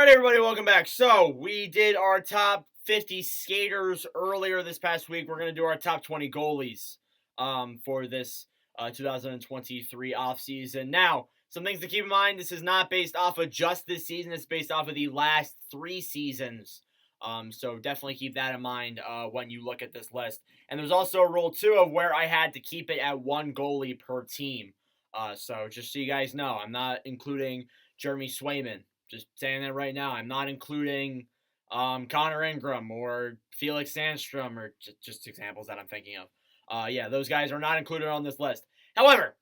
All right, everybody, welcome back. So, we did our top 50 skaters earlier this past week. We're going to do our top 20 goalies for this 2023 offseason. Now, some things to keep in mind. This is not based off of just this season. It's based off of the last 3 seasons. So, definitely keep that in mind when you look at this list. And there's also a rule, too, of where I had to keep it at 1 goalie per team. So, just so you guys know, I'm not including Jeremy Swayman. Just saying that right now. I'm not including Connor Ingram or Felix Sandstrom or just examples that I'm thinking of. Yeah, those guys are not included on this list. However,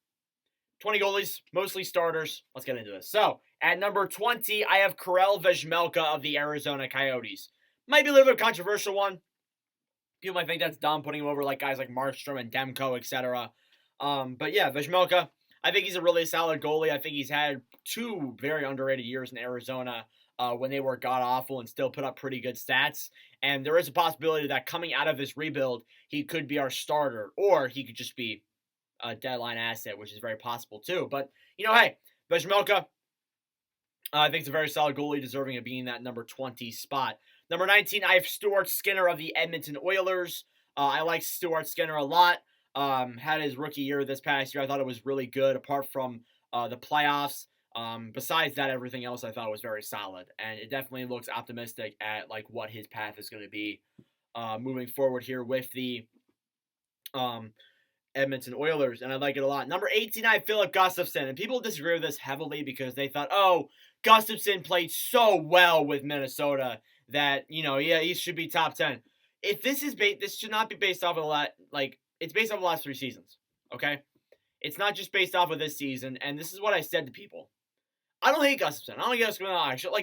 20 goalies, mostly starters. Let's get into this. So, at number 20, I have Karel Vejmelka of the Arizona Coyotes. Might be a little bit of a controversial one. People might think that's dumb, putting him over like guys like Markstrom and Demko, etc. But yeah, Vejmelka, I think he's a really solid goalie. I think he's had 2 very underrated years in Arizona when they were god-awful and still put up pretty good stats. And there is a possibility that coming out of this rebuild, he could be our starter, or he could just be a deadline asset, which is very possible too. But, hey, Vejmelka, I think it's a very solid goalie, deserving of being that number 20 spot. Number 19, I have Stuart Skinner of the Edmonton Oilers. I like Stuart Skinner a lot. Had his rookie year this past year. I thought it was really good, apart from the playoffs. Besides that, everything else I thought was very solid, and it definitely looks optimistic at like what his path is going to be moving forward here with the Edmonton Oilers, and I like it a lot. Number 18, I have Philip Gustafsson, and people disagree with this heavily because they thought, Gustafsson played so well with Minnesota that he should be top 10. If this should not be based off of a lot it's based off of the last 3 seasons, okay? It's not just based off of this season, and this is what I said to people. I don't hate Gustafsson. I don't hate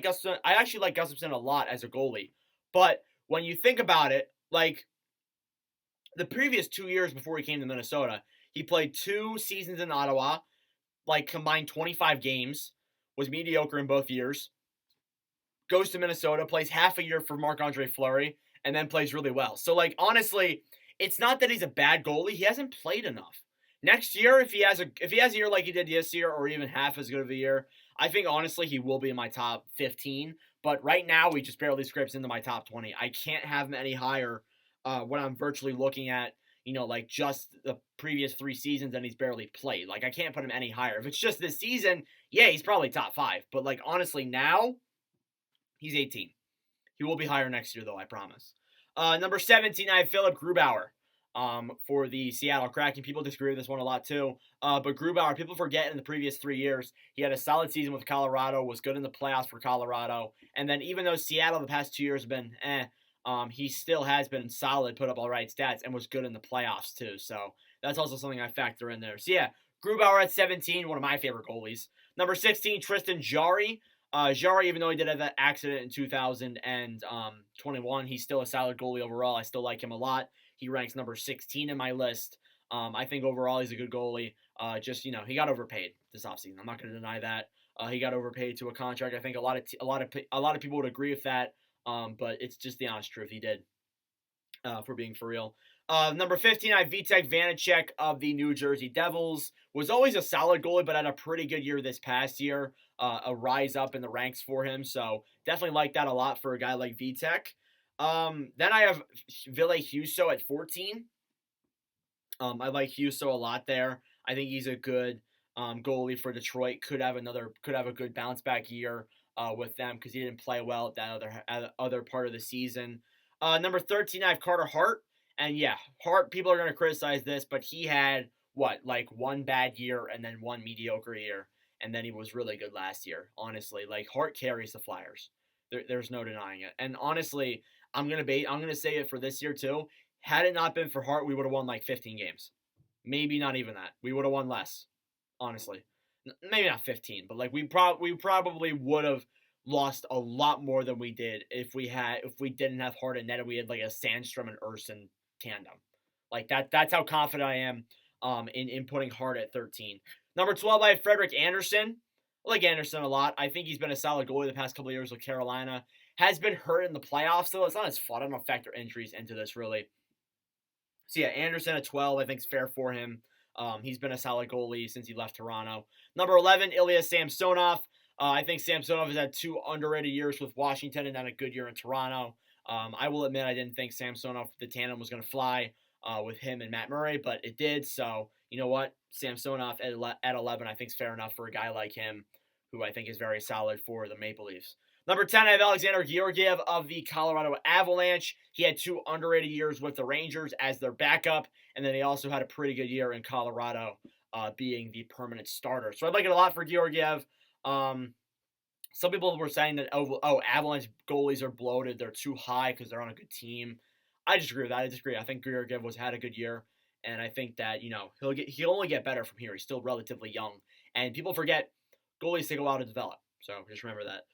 Gustafsson. I actually like Gustafsson a lot as a goalie. But when you think about it, the previous 2 years before he came to Minnesota, he played 2 seasons in Ottawa, combined 25 games, was mediocre in both years, goes to Minnesota, plays half a year for Marc-Andre Fleury, and then plays really well. So, honestly, it's not that he's a bad goalie. He hasn't played enough. Next year, if he has a year like he did this year, or even half as good of a year, I think honestly he will be in my top 15. But right now, he just barely scrapes into my top 20. I can't have him any higher when I'm virtually looking at just the previous 3 seasons and he's barely played. I can't put him any higher. If it's just this season, yeah, he's probably top 5. But honestly, now he's 18. He will be higher next year, though, I promise. Number 17, I have Philip Grubauer for the Seattle Kraken. People disagree with this one a lot, too. But Grubauer, people forget in the previous 3 years, he had a solid season with Colorado, was good in the playoffs for Colorado. And then even though Seattle the past 2 years have been he still has been solid, put up all right stats, and was good in the playoffs, too. So that's also something I factor in there. So, yeah, Grubauer at 17, one of my favorite goalies. Number 16, Tristan Jarry. Jarry, even though he did have that accident in 2021, he's still a solid goalie overall. I still like him a lot. He ranks number 16 in my list. I think overall he's a good goalie. He got overpaid this offseason. I'm not going to deny that. He got overpaid to a contract. I think a lot of people would agree with that. But it's just the honest truth. He did. For being for real. Number 15, I have Vitek Vanacek of the New Jersey Devils. Was always a solid goalie, but had a pretty good year this past year. A rise up in the ranks for him. So definitely like that a lot for a guy like Vitek. Then I have Ville Husso at 14. I like Husso a lot there. I think he's a good goalie for Detroit. Could have a good bounce back year with them because he didn't play well at that other part of the season. Number 13, I have Carter Hart. And yeah, Hart, people are going to criticize this, but he had, one bad year and then 1 mediocre year. And then he was really good last year, honestly. Hart carries the Flyers. There's no denying it. And honestly, I'm going to say it for this year too. Had it not been for Hart, we would have won 15 games. Maybe not even that. We would have won less, honestly. Maybe not 15, but we probably would have lost a lot more than we did if we didn't have Hart and net and we had a Sandstrom and Urson tandem. That's how confident I am in putting Hart at 13. Number 12, I have Frederik Andersen. I like Andersen a lot. I think he's been a solid goalie the past couple of years with Carolina. Has been hurt in the playoffs, though. It's not his fault. I don't factor injuries into this, really. So, yeah, Andersen at 12, I think is fair for him. He's been a solid goalie since he left Toronto. Number 11, Ilya Samsonov. I think Samsonov has had 2 underrated years with Washington and then a good year in Toronto. I will admit I didn't think Samsonov, the tandem, was going to fly with him and Matt Murray, but it did. So, you know what? Samsonov at 11, I think is fair enough for a guy like him, who I think is very solid for the Maple Leafs. Number 10, I have Alexander Georgiev of the Colorado Avalanche. He had 2 underrated years with the Rangers as their backup, and then he also had a pretty good year in Colorado, being the permanent starter. So I like it a lot for Georgiev. Some people were saying that, Avalanche goalies are bloated. They're too high because they're on a good team. I disagree with that. I disagree. I think Georgiev had a good year, and I think that he'll only get better from here. He's still relatively young, and people forget goalies take a while to develop. So just remember that.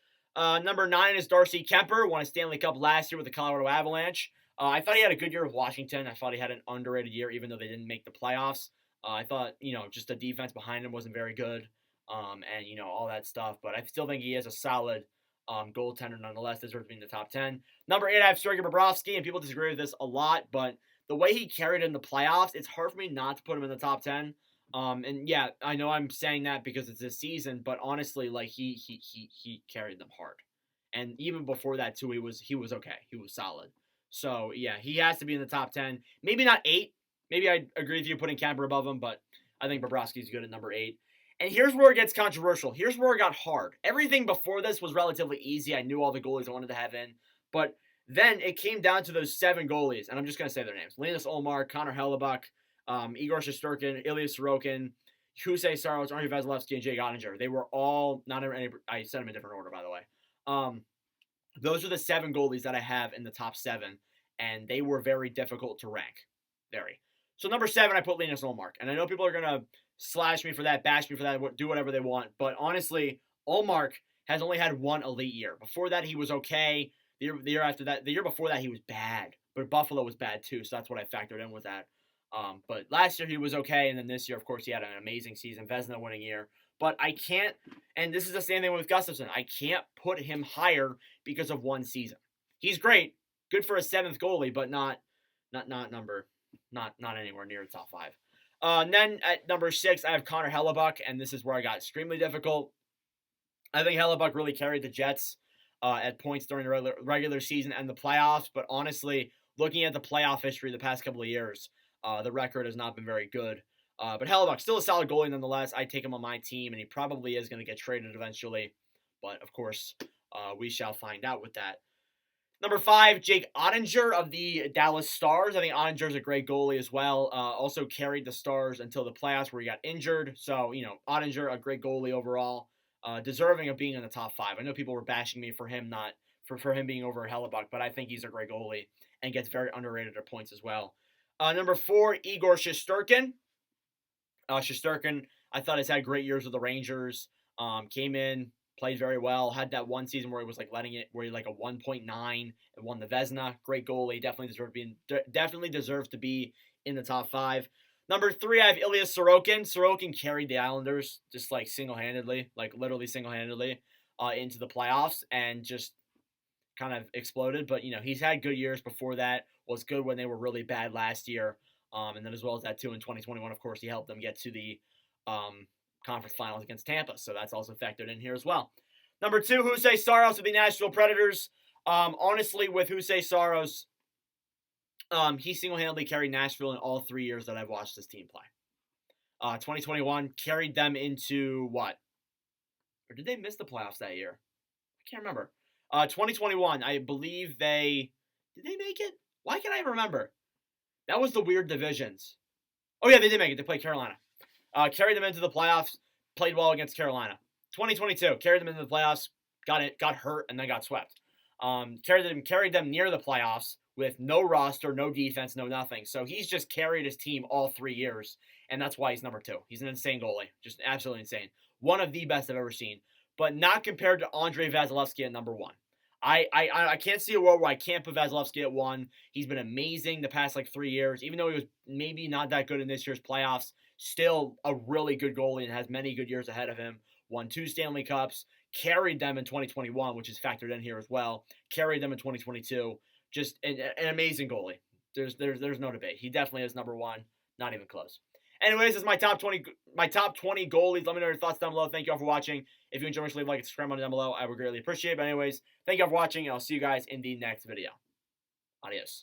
Number 9 is Darcy Kemper. Won a Stanley Cup last year with the Colorado Avalanche. I thought he had a good year with Washington. I thought he had an underrated year, even though they didn't make the playoffs. I thought, just the defense behind him wasn't very good, and all that stuff. But I still think he is a solid goaltender nonetheless. Deserves to be in the top 10. Number 8, I have Sergei Bobrovsky, and people disagree with this a lot, but the way he carried in the playoffs, it's hard for me not to put him in the top 10. And yeah, I know I'm saying that because it's this season, but honestly, like he carried them hard, and even before that too, he was okay. He was solid. So yeah, he has to be in the top 10. Maybe not 8. Maybe I agree with you putting Kemper above him, but I think Bobrovsky's good at number 8. And here's where it gets controversial. Here's where it got hard. Everything before this was relatively easy. I knew all the goalies I wanted to have in, but then it came down to those 7 goalies, and I'm just gonna say their names: Linus Ullmark, Connor Hellebuck, Igor Shesterkin, Ilya Sorokin, Hussein Saros, Arnie Vasilevsky, and Jake Ottinger. They were all not in any. I said them in different order, by the way. Those are the 7 goalies that I have in the top 7, and they were very difficult to rank. Very. So number 7, I put Linus Ullmark, and I know people are gonna slash me for that, bash me for that, do whatever they want. But honestly, Ullmark has only had 1 elite year. Before that, he was okay. The year after that, the year before that, he was bad. But Buffalo was bad too, so that's what I factored in with that. But last year he was okay, and then this year, of course, he had an amazing season, Vezina winning year. But I can't, and this is the same thing with Gustafsson, I can't put him higher because of 1 season. He's great, good for a 7th goalie, but not anywhere near the top 5. Then at number 6, I have Connor Hellebuck, and this is where I got extremely difficult. I think Hellebuck really carried the Jets at points during the regular season and the playoffs, but honestly, looking at the playoff history the past couple of years, the record has not been very good. But Hellebuck, still a solid goalie nonetheless. I take him on my team, and he probably is going to get traded eventually. But, of course, we shall find out with that. Number 5, Jake Ottinger of the Dallas Stars. I think Ottinger is a great goalie as well. Also carried the Stars until the playoffs where he got injured. So, Ottinger, a great goalie overall. Deserving of being in the top 5. I know people were bashing me for him for him being over Hellebuck, but I think he's a great goalie and gets very underrated at points as well. Number 4, Igor Shesterkin. Shesterkin, I thought has had great years with the Rangers. Came in, played very well. Had that 1 season where he was where he like a 1.9 and won the Vezina. Great goalie, definitely deserves to be in the top 5. Number 3, I have Ilya Sorokin. Sorokin carried the Islanders just like single-handedly, like literally single-handedly, into the playoffs and just kind of exploded. But he's had good years before that. Was good when they were really bad last year. And then as well as that too in 2021, of course, he helped them get to the conference finals against Tampa. So that's also factored in here as well. Number 2, Hussein Saros of the Nashville Predators. Honestly, with Hussein Saros, he single-handedly carried Nashville in all 3 years that I've watched this team play. 2021 carried them into what? Or did they miss the playoffs that year? I can't remember. 2021, I believe did they make it? Why can't I remember? That was the weird divisions. Oh yeah, they did make it. They played Carolina. Carried them into the playoffs. Played well against Carolina. 2022 carried them into the playoffs. Got hurt and then got swept. Carried them near the playoffs with no roster, no defense, no nothing. So he's just carried his team all 3 years, and that's why he's number 2. He's an insane goalie, just absolutely insane. One of the best I've ever seen, but not compared to Andrei Vasilevsky at number 1. I can't see a world where I can't put Vasilevsky at 1. He's been amazing the past 3 years. Even though he was maybe not that good in this year's playoffs, still a really good goalie and has many good years ahead of him. Won 2 Stanley Cups, carried them in 2021, which is factored in here as well. Carried them in 2022. Just an amazing goalie. There's no debate. He definitely is number 1, not even close. Anyways, this is my top 20 goalies. Let me know your thoughts down below. Thank you all for watching. If you enjoyed, leave a like and subscribe down below. I would greatly appreciate it. But anyways, thank you all for watching, and I'll see you guys in the next video. Adios.